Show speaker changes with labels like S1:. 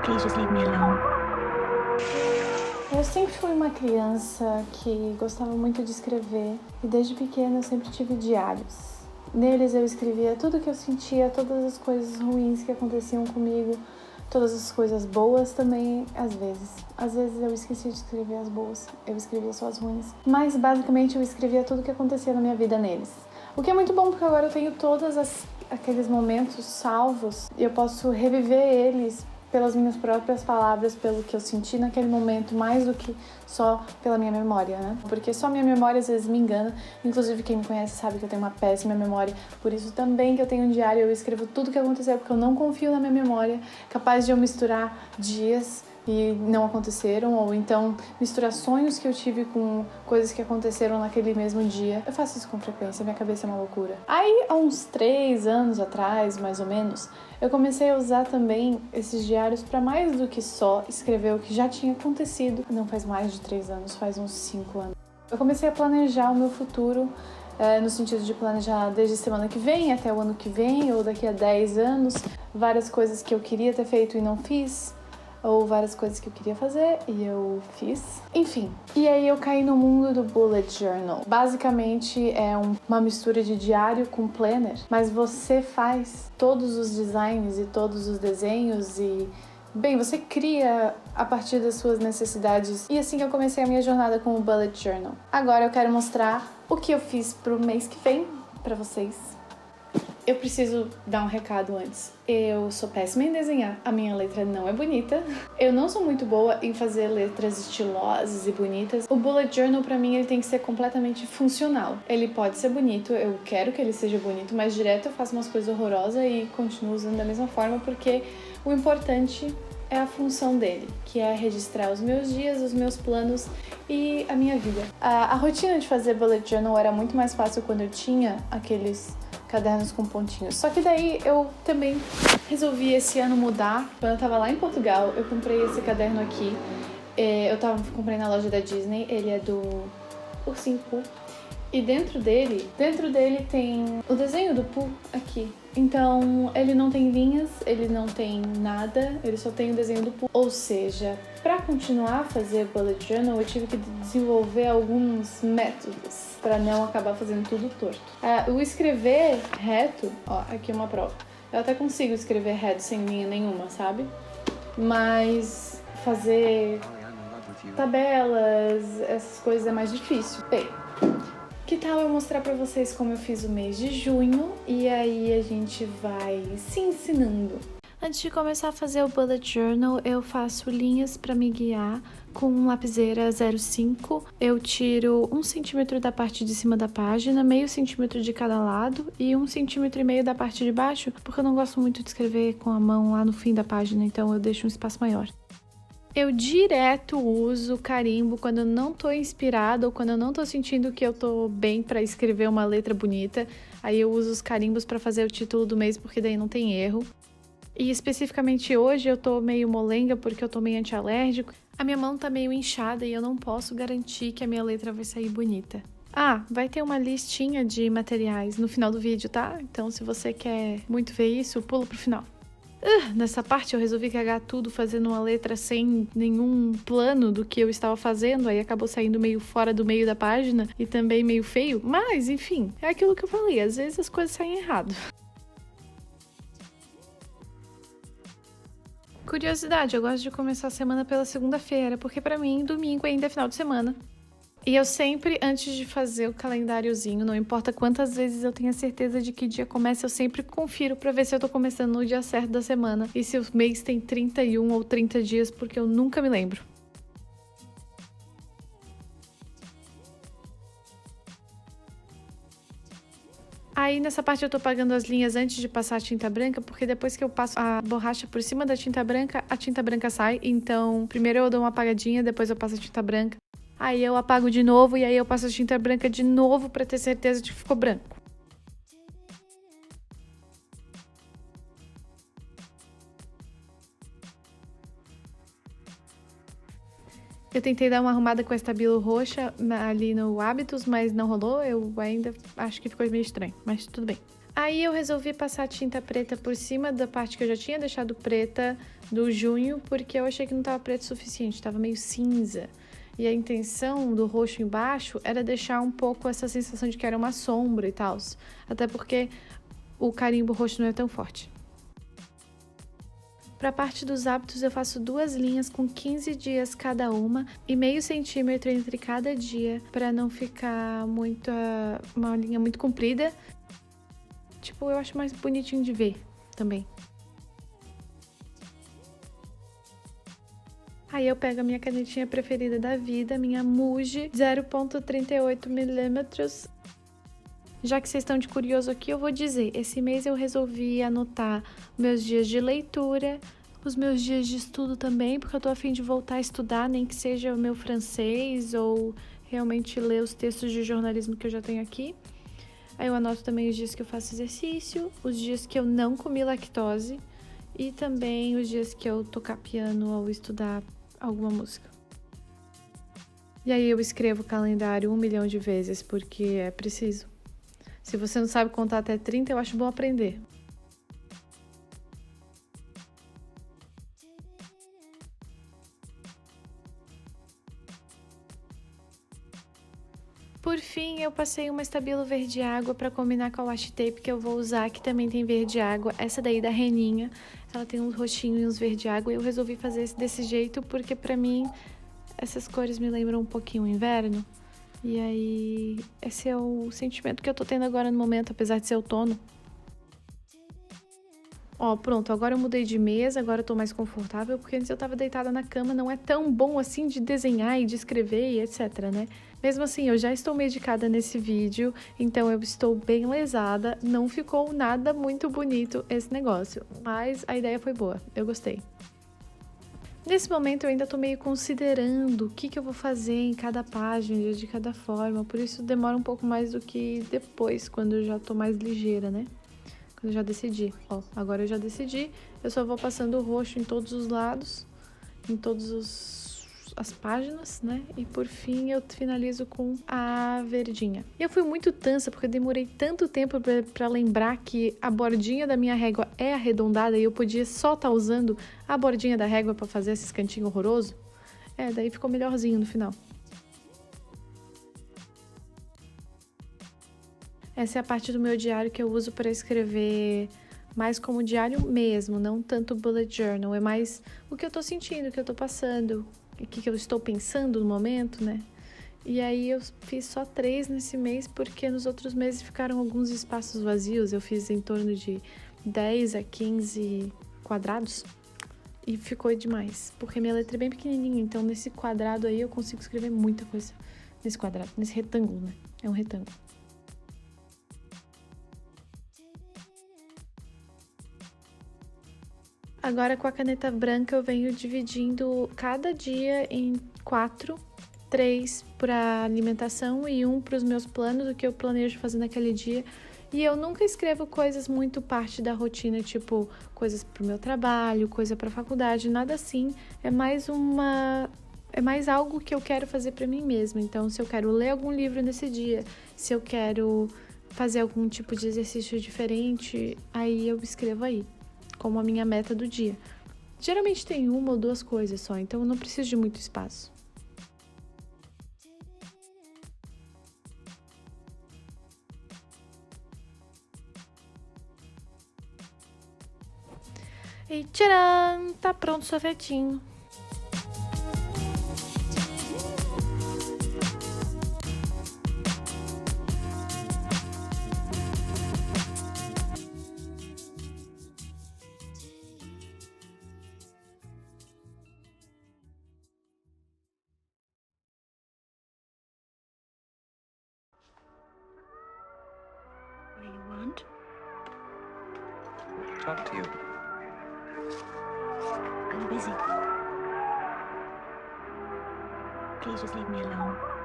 S1: Please just leave me alone.
S2: Eu sempre fui uma criança que gostava muito de escrever e desde pequena eu sempre tive diários. Neles eu escrevia tudo que eu sentia, todas as coisas ruins que aconteciam comigo, todas as coisas boas também, às vezes. Às vezes eu esquecia de escrever as boas, eu escrevia só as ruins. Mas basicamente eu escrevia tudo que acontecia na minha vida neles. O que é muito bom porque agora eu tenho todos aqueles momentos salvos e eu posso reviver eles pelas minhas próprias palavras, pelo que eu senti naquele momento, mais do que só pela minha memória, né? Porque só minha memória às vezes me engana. Inclusive, quem me conhece sabe que eu tenho uma péssima memória. Por isso também que eu tenho um diário, eu escrevo tudo que aconteceu, porque eu não confio na minha memória, capaz de eu misturar dias e não aconteceram, ou então misturar sonhos que eu tive com coisas que aconteceram naquele mesmo dia. Eu faço isso com frequência, minha cabeça é uma loucura. Aí, há uns 3 anos atrás, mais ou menos, eu comecei a usar também esses diários para mais do que só escrever o que já tinha acontecido. Não faz mais de 3 anos, faz uns 5 anos. Eu comecei a planejar o meu futuro, no sentido de planejar desde semana que vem até o ano que vem, ou daqui a 10 anos, várias coisas que eu queria ter feito e não fiz, ou várias coisas que eu queria fazer e eu fiz. Enfim, e aí eu caí no mundo do bullet journal. Basicamente é uma mistura de diário com planner, mas você faz todos os designs e todos os desenhos e, bem, você cria a partir das suas necessidades. E assim que eu comecei a minha jornada com o bullet journal. Agora eu quero mostrar o que eu fiz pro mês que vem pra vocês. Eu preciso dar um recado antes. Eu sou péssima em desenhar, a minha letra não é bonita. Eu não sou muito boa em fazer letras estilosas e bonitas. O bullet journal pra mim ele tem que ser completamente funcional. Ele pode ser bonito, eu quero que ele seja bonito, mas direto eu faço umas coisas horrorosas e continuo usando da mesma forma porque o importante é a função dele, que é registrar os meus dias, os meus planos e a minha vida. A rotina de fazer bullet journal era muito mais fácil quando eu tinha aqueles cadernos com pontinhos. Só que daí eu também resolvi esse ano mudar. Quando eu tava lá em Portugal, eu comprei esse caderno aqui. Comprei na loja da Disney. Ele é do Ursinho Pooh. E dentro dele tem o desenho do Pooh aqui. Então, ele não tem linhas, ele não tem nada, ele só tem o desenho do Pooh. Ou seja, para continuar a fazer bullet journal, eu tive que desenvolver alguns métodos para não acabar fazendo tudo torto. O escrever reto, ó, aqui é uma prova. Eu até consigo escrever reto sem linha nenhuma, sabe? Mas fazer tabelas, essas coisas é mais difícil. Bem, que tal eu mostrar pra vocês como eu fiz o mês de junho e aí a gente vai se ensinando. Antes de começar a fazer o bullet journal, eu faço linhas pra me guiar com lapiseira 05. Eu tiro 1 centímetro da parte de cima da página, meio centímetro de cada lado e 1,5 centímetro da parte de baixo, porque eu não gosto muito de escrever com a mão lá no fim da página, então eu deixo um espaço maior. Eu direto uso carimbo quando eu não tô inspirada ou quando eu não tô sentindo que eu tô bem pra escrever uma letra bonita. Aí eu uso os carimbos pra fazer o título do mês, porque daí não tem erro. E especificamente hoje eu tô meio molenga porque eu tô meio antialérgico. A minha mão tá meio inchada e eu não posso garantir que a minha letra vai sair bonita. Vai ter uma listinha de materiais no final do vídeo, tá? Então se você quer muito ver isso, pula pro final. Nessa parte eu resolvi cagar tudo fazendo uma letra sem nenhum plano do que eu estava fazendo, aí acabou saindo meio fora do meio da página e também meio feio, mas enfim, é aquilo que eu falei, às vezes as coisas saem errado. Curiosidade, eu gosto de começar a semana pela segunda-feira, porque pra mim domingo ainda é final de semana. E eu sempre, antes de fazer o calendáriozinho, não importa quantas vezes eu tenha certeza de que dia começa, eu sempre confiro pra ver se eu tô começando no dia certo da semana e se o mês tem 31 ou 30 dias, porque eu nunca me lembro. Aí nessa parte eu tô apagando as linhas antes de passar a tinta branca, porque depois que eu passo a borracha por cima da tinta branca sai. Então primeiro eu dou uma apagadinha, depois eu passo a tinta branca. Aí eu apago de novo e aí eu passo a tinta branca de novo pra ter certeza de que ficou branco. Eu tentei dar uma arrumada com a estabilo roxa ali no Hábitos, mas não rolou. Eu ainda acho que ficou meio estranho, mas tudo bem. Aí eu resolvi passar tinta preta por cima da parte que eu já tinha deixado preta do junho, porque eu achei que não estava preto o suficiente, estava meio cinza. E a intenção do roxo embaixo era deixar um pouco essa sensação de que era uma sombra e tal. Até porque o carimbo roxo não é tão forte. Para a parte dos hábitos, eu faço 2 linhas com 15 dias cada uma e meio centímetro entre cada dia, para não ficar uma linha muito comprida. Tipo, eu acho mais bonitinho de ver também. Aí eu pego a minha canetinha preferida da vida, minha Muji 0,38mm. Já que vocês estão de curioso aqui, eu vou dizer, esse mês eu resolvi anotar meus dias de leitura, os meus dias de estudo também, porque eu tô a fim de voltar a estudar, nem que seja o meu francês ou realmente ler os textos de jornalismo que eu já tenho aqui. Aí eu anoto também os dias que eu faço exercício, os dias que eu não comi lactose e também os dias que eu tocar piano ou estudar alguma música. E aí eu escrevo o calendário 1 milhão de vezes, porque é preciso. Se você não sabe contar até 30, eu acho bom aprender. Por fim, eu passei uma Stabilo verde água para combinar com a washi tape que eu vou usar, que também tem verde água. Essa daí da Reninha, ela tem uns roxinhos e uns verde água. E eu resolvi fazer desse jeito porque para mim essas cores me lembram um pouquinho o inverno. E aí, esse é o sentimento que eu tô tendo agora no momento, apesar de ser outono. Ó, pronto, agora eu mudei de mesa, agora eu tô mais confortável, porque antes eu tava deitada na cama, não é tão bom assim de desenhar e de escrever e etc, né? Mesmo assim, eu já estou medicada nesse vídeo, então eu estou bem lesada, não ficou nada muito bonito esse negócio, mas a ideia foi boa, eu gostei. Nesse momento eu ainda tô meio considerando o que eu vou fazer em cada página, de cada forma, por isso demora um pouco mais do que depois, quando eu já tô mais ligeira, né? Quando eu já decidi. Ó, agora eu já decidi, eu só vou passando o roxo em todos os lados, em todas as páginas, né? E por fim eu finalizo com a verdinha. E eu fui muito tansa porque eu demorei tanto tempo pra lembrar que a bordinha da minha régua é arredondada e eu podia só estar usando a bordinha da régua pra fazer esses cantinhos horrorosos. Daí ficou melhorzinho no final. Essa é a parte do meu diário que eu uso para escrever mais como diário mesmo, não tanto bullet journal. É mais o que eu tô sentindo, o que eu tô passando, o que eu estou pensando no momento, né? E aí eu fiz só 3 nesse mês, porque nos outros meses ficaram alguns espaços vazios. Eu fiz em torno de 10 a 15 quadrados e ficou demais, porque minha letra é bem pequenininha, então nesse quadrado aí eu consigo escrever muita coisa. Nesse quadrado, nesse retângulo, né? É um retângulo. Agora com a caneta branca eu venho dividindo cada dia em 4, 3 para alimentação e 1 para os meus planos, o que eu planejo fazer naquele dia. E eu nunca escrevo coisas muito parte da rotina, tipo coisas pro meu trabalho, coisa pra faculdade, nada assim. É mais algo que eu quero fazer pra mim mesma. Então, se eu quero ler algum livro nesse dia, se eu quero fazer algum tipo de exercício diferente, aí eu escrevo aí, como a minha meta do dia. Geralmente tem 1 ou 2 coisas só, então eu não preciso de muito espaço. E tcharam! Tá pronto o sorvetinho.
S1: What do you want?
S3: Talk to you.
S1: I'm busy. Please just leave me alone.